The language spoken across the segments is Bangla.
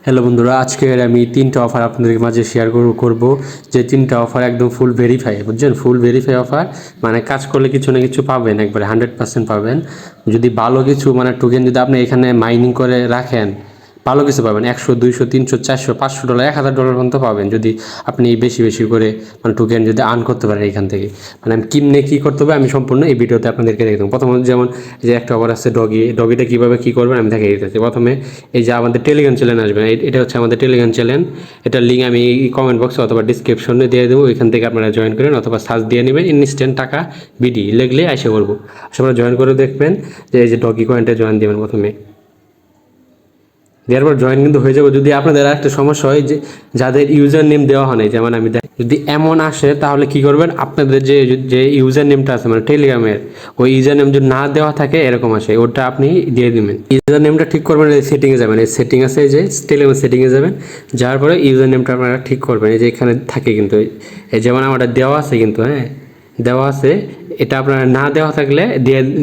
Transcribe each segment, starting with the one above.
হ্যালো বন্ধুরা, আজকের আমি 3টা অফার আপনাদের মাঝে শেয়ার করব। যে 3টা অফার একদম ফুল ভেরিফাই, বুঝছেন? ফুল ভেরিফাই অফার, মানে কাজ করলে কিছু না কিছু পাবেন, একবারে 100% পাবেন। যদি ভালো কিছু মানে টোকেন যদি আপনি এখানে মাইনিং করে রাখেন, ভালো কিছু পাবেন। 100, 200, 300, 400, $500, $1000 পর্যন্ত পাবেন যদি আপনি বেশি বেশি করে মানে টোকেন যদি আর্ন করতে পারেন এখান থেকে। মানে আমি কিমনে কী করতে হবে আমি সম্পূর্ণ এই ভিডিওতে আপনাদেরকে দেখে দেবো। প্রথমত যেমন যে একটা অফার আছে ডগিটা কীভাবে কী করবেন আমি দেখিয়ে দিতেছি। প্রথমে এই যে আমাদের টেলিগ্রাম চ্যানেল আসবেন, এটা হচ্ছে আমাদের টেলিগ্রাম চ্যানেল। এটার লিঙ্ক আমি কমেন্ট বক্সে অথবা ডিসক্রিপশনে দিয়ে দেবো, এখান থেকে আপনারা জয়েন করেন অথবা সার্চ দিয়ে নেবেন ইনস্ট্যান্ট টাকা বিডি লিখলে আশা করবো। আপনারা জয়েন করে দেখবেন যে এই যে ডগি কয়েনটা জয়েন দেবেন প্রথমে, দেওয়ার পর জয়েন কিন্তু হয়ে যাবে। যদি আপনাদের একটা সমস্যা হয় যে যাদের ইউজার নেম দেওয়া হয় নাই, যেমন আমি যদি এমন আসে তাহলে কি করবেন, আপনাদের যে যে ইউজার নেমটা আছে মানে টেলিগ্রামের ওই ইউজার নেম যদি না দেওয়া থাকে এরকম আসে, ওটা আপনি দিয়ে দিবেন। ইউজার নেমটা ঠিক করবেন, এই সেটিংয়ে যাবেন, এই সেটিং আছে এই যে টেলিগ্রামের সেটিংয়ে যাবেন, যাওয়ার পরে ইউজার নেমটা আপনারা ঠিক করবেন। এই যে এখানে থাকে কিন্তু এই যেমন আমারটা দেওয়া আছে কিন্তু, হ্যাঁ দেওয়া আছে, এটা আপনারা না দেওয়া থাকলে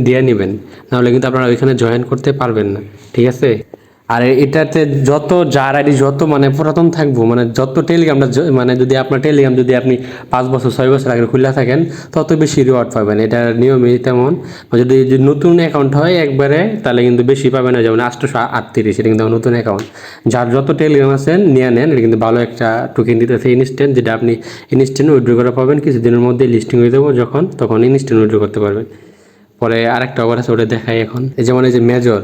দিয়ে নেবেন, নাহলে কিন্তু আপনারা ওইখানে জয়েন করতে পারবেন না, ঠিক আছে? আর এটাতে যত যার আইডি যত মানে পুরাতন থাকবো, মানে যত টেলিগ্রামটা মানে যদি আপনার টেলিগ্রাম যদি আপনি 5 বছর 6 বছর আগে খুলে থাকেন তত বেশি রিওয়ার্ড পাবেন। এটার নিয়মই তেমন। যদি নতুন অ্যাকাউন্ট হয় একবারে তাহলে কিন্তু বেশি পাবেন না, যেমন 838, এটা কিন্তু নতুন অ্যাকাউন্ট। যার যত টেলিগ্রাম আছেন নিয়ে নেন, এটা কিন্তু ভালো একটা টোকেন দিতেছে ইনস্ট্যান্ট, যেটা আপনি ইনস্ট্যান্ট উইথড্র করে পাবেন। কিছুদিনের মধ্যে লিস্টিং হয়ে যাবো তখন ইনস্ট্যান্ট উইথড্র করতে পারবেন। পরে আরেকটা অফার আছে, ওটা দেখাই এখন। এই যেমন এই যে মেজর,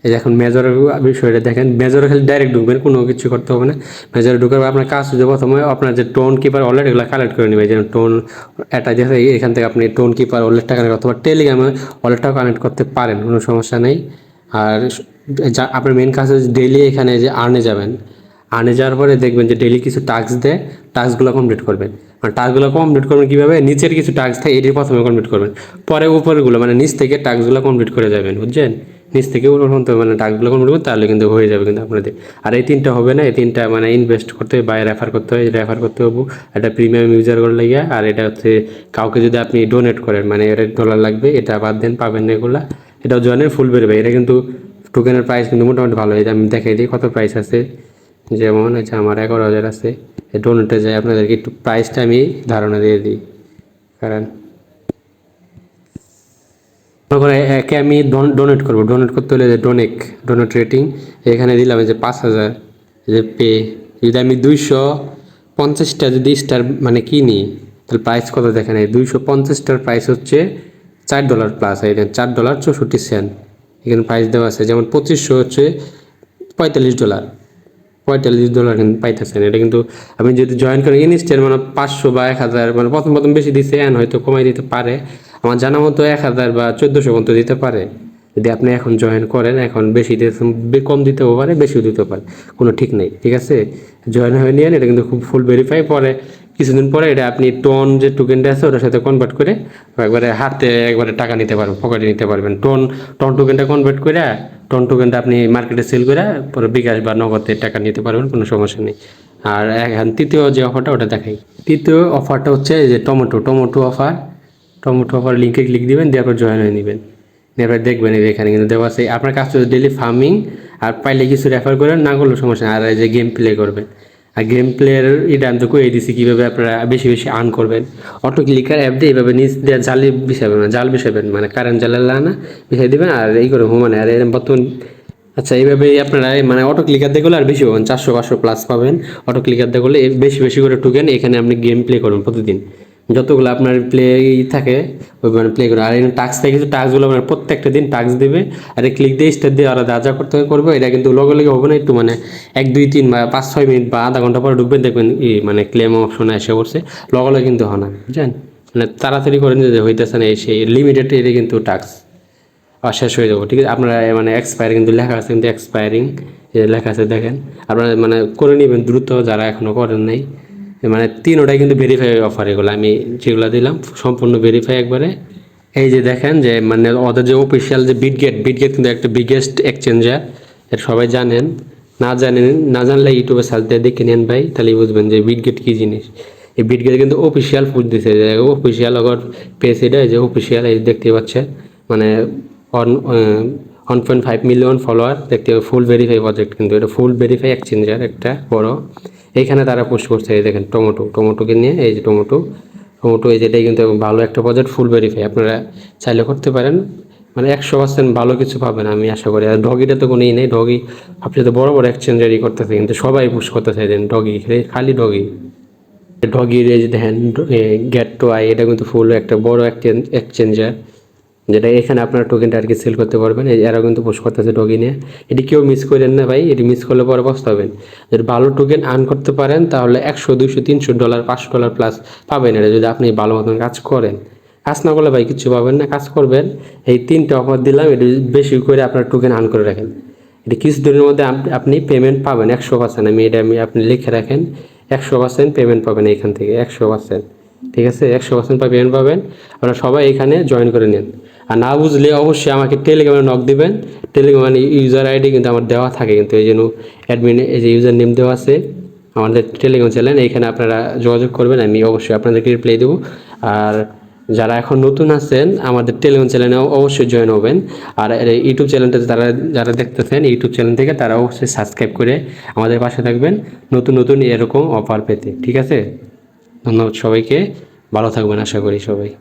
এই যে এখন মেজরের বিষয়টা দেখেন। মেজরে খালি ডাইরেক্ট ঢুকবেন, কোনো কিছু করতে হবে না। মেজরে ঢুকার পর আপনার কাজ হচ্ছে প্রথমে আপনার যে টোন কিপার ওয়ালেট এগুলো কালেক্ট করে নেবে। যেমন টোন এটা যেটা এখান থেকে আপনি টোন কিপার ওয়ালেটটা কানেক্ট অথবা টেলিগ্রামে ওয়ালেটটাও কানেক্ট করতে পারেন, কোনো সমস্যা নেই। আর যা আপনার মেন কাজ হচ্ছে ডেইলি এখানে যে আর্নে যাবেন, আর্নে যাওয়ার পরে দেখবেন যে ডেইলি কিছু টাস্ক দেয়, টাস্কগুলো কমপ্লিট করবেন। মানে টাস্কগুলো কমপ্লিট করবেন কীভাবে, নিচের কিছু টাস্ক থাকে এটি প্রথমে কমপ্লিট করবেন, পরে উপরগুলো মানে নিচ থেকে টাস্কগুলো কমপ্লিট করে যাবেন, বুঝছেন? নিচ থেকে উপর পর্যন্ত মানে টাস্কগুলো কমপ্লিট করবেন, তাহলে কিন্তু হয়ে যাবে কিন্তু আপনাদের। আর এই 3টা হবে না, এই 3টা মানে ইনভেস্ট করতে হবে বা রেফার করতে হয়, রেফার করতে হবে এটা প্রিমিয়াম ইউজার করে লাগিয়া। আর এটা হচ্ছে কাউকে যদি আপনি ডোনেট করেন মানে এর ডলার লাগবে, এটা বাদ দেন পাবেন না এগুলা। এটাও জয়েনের ফুল বেরোবে। এটা কিন্তু টোকেনের প্রাইস কিন্তু মোটামুটি ভালো। এটা আমি দেখাই দিই কত প্রাইস আছে। যেমন হচ্ছে আমার 11,000 আছে। ডোনেটে যায় আপনাদেরকে একটু প্রাইসটা আমি ধারণা দিয়ে দিই, কারণ করে একে আমি ডোনেট করবো। ডোনেট করতে হলে যে ডোনেট রেটিং এখানে দিলাম এই যে 5,000, যে পে যদি আমি 250টা যদি স্টার মানে কিনি তাহলে প্রাইস কত দেখেন। এই 250টার প্রাইস হচ্ছে $4 প্লাস, এই $4.64 এখানে প্রাইস দেওয়া আছে। যেমন 2500 হচ্ছে $45, $45 কিন্তু পাইতেছেন। এটা কিন্তু আপনি যদি জয়েন করেন ইনস্ট্যান্ট মানে 500 বা 1000, মানে প্রথম বেশি দিচ্ছে, এখন হয়তো কমাই দিতে পারে। আমার জানা মতো 1000 বা 1400 পর্যন্ত দিতে পারে যদি আপনি এখন জয়েন করেন। এখন বেশি দিতে কম দিতেও পারে, বেশিও দিতে পারে, কোনো ঠিক নেই, ঠিক আছে? জয়েন হয়ে নিয়ে এটা কিন্তু খুব ফুল ভেরিফাই। পরে কিছুদিন পরে এটা আপনি টোন যে টোকেনটা আছে ওটার সাথে কনভার্ট করে একবারে হাতে একবারে টাকা নিতে পারবেন, পকেটে নিতে পারবেন। টোন টোকেনটা কনভার্ট করে টোন টোকেনটা আপনি মার্কেটে সেল করে পরে বিকাশ বা নগদে টাকা নিতে পারবেন, কোনো সমস্যা নেই। আর এখন তৃতীয় যে অফারটা ওটা দেখাই। তৃতীয় অফারটা হচ্ছে যে টমেটো অফার লিঙ্কে ক্লিক দিবেন, দিয়ে পর জয়েন হয়ে নেবেন। এবার দেখবেন এখানে কিন্তু দেওয়া আছে আপনার কাজ হচ্ছে ডেলি ফার্মিং, আর পাইলে কিছু রেফার করেন, না করলেও সমস্যা নেই। আর এই যে গেম প্লে করবেন, আর গেম প্লের এটা আমি তো কয়ে দিচ্ছি কীভাবে আপনারা বেশি বেশি আর্ন করবেন। অটো ক্লিকার অ্যাপ দিয়ে এইভাবে নিচ দিয়ে জাল বিছাবেন, মানে কারেন্ট জালের না বিছাই দেবেন আর এই করে মানে। আর বর্তমান আচ্ছা এইভাবেই আপনারা মানে অটো ক্লিকার দিয়ে করলে আর বেশি পাবেন, 400-500 প্লাস পাবেন। অটো ক্লিকার দিয়ে করলে বেশি বেশি করে টোকেন এখানে আপনি গেম প্লে করবেন প্রতিদিন, যতগুলো আপনার প্লে থাকে ওই মানে প্লে করে। আর এখানে টাস্ক থাকে, কিছু টাস্কগুলো আপনার প্রত্যেকটা দিন টাস্ক দেবে, আর ক্লিক দিয়ে স্টার দিয়ে আলাদা যা করতে করবে। এটা কিন্তু লগে লগে হবে না, একটু মানে 1-2-3 বা 5-6 মিনিট বা আধা ঘন্টা পরে ঢুকবেন, দেখবেন মানে ক্লেম অপশনে এসে পড়ছে। লগে লগে কিন্তু হয় না, বুঝছেন? মানে তাড়াতাড়ি করেন যে হইতেছে না, সেই লিমিটেড এটা কিন্তু টাস্ক আর শেষ হয়ে যাবো, ঠিক আছে? আপনারা মানে এক্সপায়ার কিন্তু লেখা আছে, কিন্তু এক্সপায়ারিং লেখা আছে দেখেন। আপনারা মানে করে নেবেন দ্রুত যারা এখনও করেন নাই। মানে 3টাই কিন্তু ভেরিফাই অফার, এগুলো আমি যেগুলো দিলাম সম্পূর্ণ ভেরিফাই একবারে। এই যে দেখেন যে মানে ওদের যে অফিসিয়াল যে বিটগেট কিন্তু একটা বিগেস্ট এক্সচেঞ্জার, এটা সবাই জানেন। না জানলে ইউটিউবে সার্চ দিয়ে দেখে নেন ভাই, তাহলেই বুঝবেন যে বিটগেট কী জিনিস। এই বিটগেট কিন্তু অফিসিয়াল ফুড দিছে, যে অফিসিয়াল আগর পেজ, এটা যে অফিসিয়াল এই দেখতে পাচ্ছেন মানে 1.5 মিলিয়ন ফলোয়ার দেখতে হবে, ফুল ভেরিফাই প্রজেক্ট, কিন্তু এটা ফুল ভেরিফাই এক্সচেঞ্জার একটা বড়। এইখানে তারা পোস্ট করছে, এই দেখেন টমেটোকে নিয়ে, এই যে টমেটো এই যেটাই কিন্তু ভালো একটা প্রজেক্ট, ফুল ভেরিফাই, আপনারা চাইলে করতে পারেন, মানে 100% ভালো কিছু পাবেন আমি আশা করি। আর ডগিটা তো কোনো নেই, ডগি আপনি তো বড় বড় এক্সচেঞ্জারই করতেছে, কিন্তু সবাই পুশ করতেছে, দেন ডগি, খালি ডগির এই যে দেখেন গেট টু আই, এটা কিন্তু ফুল একটা বড় এক্সচেঞ্জার, যেটা এখানে আপনার টোকেনটা আর কি সেল করতে পারবেন। এরাও কিন্তু পোস্ট করতেছে ডগি নিয়ে, এটি কেউ মিস করেন না ভাই, এটি মিস করলে পরে পস্তাবেন। যদি ভালো টোকেন আর্ন করতে পারেন তাহলে 100, 200, $300, $500 প্লাস পাবেন এটা, যদি আপনি ভালো মতন কাজ করেন। কাজ না করলে ভাই কিছু পাবেন না, কাজ করবেন। এই 3টা অফার দিলাম, এটি বেশি করে আপনার টোকেন আর্ন করে রাখেন, এটি কিছু দিনের মধ্যে আপনি পেমেন্ট পাবেন 100%। আমি আপনি লিখে রাখেন, 100% পেমেন্ট পাবেন এইখান থেকে, 100%। ঠিক আছে, 100% পেমেন্ট পাবেন। আপনারা সবাই এখানে জয়েন করে নিন। আর না বুঝলে অবশ্যই আমাকে টেলিগ্রামে নক দিবেন, টেলিগ্রামে ইউজার আইডি কিন্তু আমার দেওয়া থাকে, কিন্তু এই জন্য অ্যাডমিন এই যে ইউজার নেম দেওয়া আছে আমাদের টেলিগ্রাম চ্যানেল, এইখানে আপনারা যোগাযোগ করবেন, আমি অবশ্যই আপনাদেরকে রিপ্লাই দেবো। আর যারা এখন নতুন আছেন আমাদের টেলিগ্রাম চ্যানেলে অবশ্যই জয়েন হবেন। আর ইউটিউব চ্যানেলটা যারা দেখতেছেন ইউটিউব চ্যানেল থেকে, তারা অবশ্যই সাবস্ক্রাইব করে আমাদের পাশে থাকবেন নতুন নতুন এরকম অফার পেতে। ঠিক আছে, ধন্যবাদ সবাইকে, ভালো থাকবেন আশা করি সবাই।